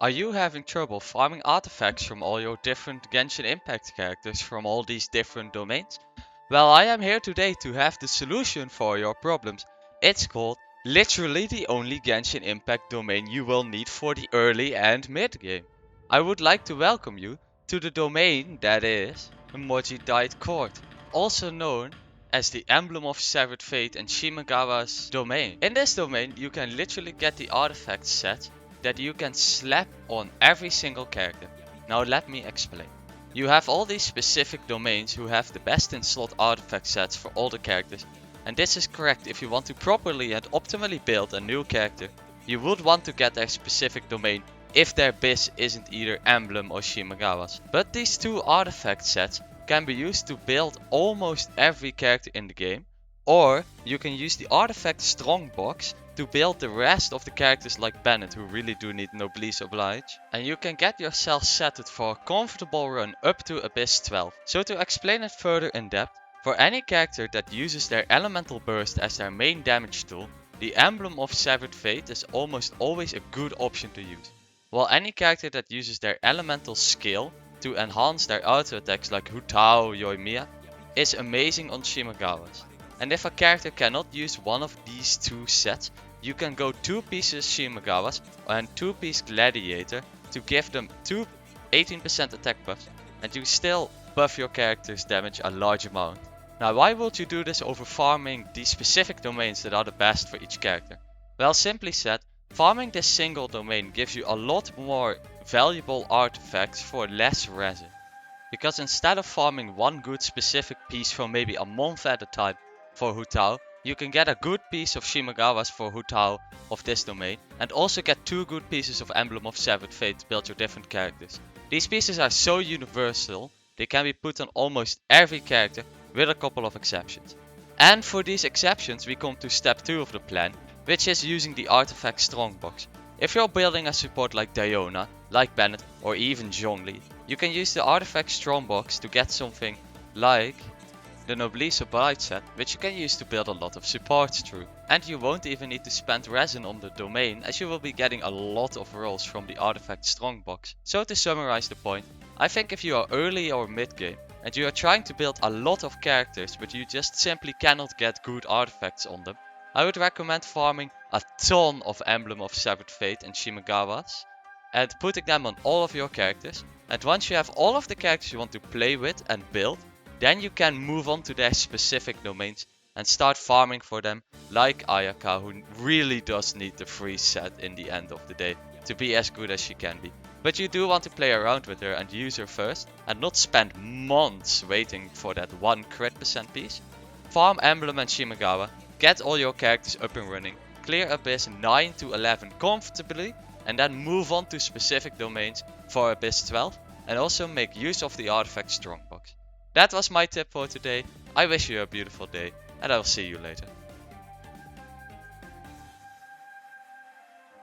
Are you having trouble farming artifacts from all your different Genshin Impact characters from all these different domains? Well, I am here today to have the solution for your problems. It's called literally the only Genshin Impact domain you will need for the early and mid game. I would like to welcome you to the domain that is Emoji Died Court, also known as the Emblem of Severed Fate and Shimagawa's domain. In this domain, you can literally get the artifact set that you can slap on every single character. Now let me explain. You have all these specific domains who have the best in slot artifact sets for all the characters, and this is correct if you want to properly and optimally build a new character. You would want to get their specific domain if their biz isn't either Emblem or Shimagawa's. But these two artifact sets can be used to build almost every character in the game, or you can use the artifact strongbox to build the rest of the characters like Bennett, who really do need Noblesse Oblige. And you can get yourself settled for a comfortable run up to Abyss 12. So to explain it further in depth, for any character that uses their elemental burst as their main damage tool, the Emblem of Severed Fate is almost always a good option to use. While any character that uses their elemental skill to enhance their auto attacks like Hu Tao, Yoimiya is amazing on Shimagawa's. And if a character cannot use one of these two sets, you can go 2 pieces Shimagawa's and 2 piece Gladiator to give them 2 18% attack buffs, and you still buff your character's damage a large amount. Now why would you do this over farming these specific domains that are the best for each character? Well, simply said, farming this single domain gives you a lot more valuable artifacts for less resin. Because instead of farming one good specific piece for maybe a month at a time for Hu Tao, you can get a good piece of Shimagawa's for Hu Tao of this domain, and also get 2 good pieces of Emblem of Severed Fate to build your different characters. These pieces are so universal, they can be put on almost every character with a couple of exceptions. And for these exceptions we come to step 2 of the plan, which is using the artifact strongbox. If you're building a support like Diona, like Bennett, or even Zhongli, you can use the artifact strongbox to get something like the Noblesse Oblige set, which you can use to build a lot of supports through. And you won't even need to spend resin on the domain, as you will be getting a lot of rolls from the artifact strongbox. So to summarize the point, I think if you are early or mid game and you are trying to build a lot of characters but you just simply cannot get good artifacts on them, I would recommend farming a ton of Emblem of Severed Fate and Shimagawa's and putting them on all of your characters. And once you have all of the characters you want to play with and build, then you can move on to their specific domains and start farming for them, like Ayaka, who really does need the free set in the end of the day to be as good as she can be. But you do want to play around with her and use her first, and not spend months waiting for that 1 crit percent piece. Farm Emblem and Shimagawa, get all your characters up and running, clear Abyss 9 to 11 comfortably, and then move on to specific domains for Abyss 12, and also make use of the artifact strongbox. That was my tip for today. I wish you a beautiful day, and I will see you later.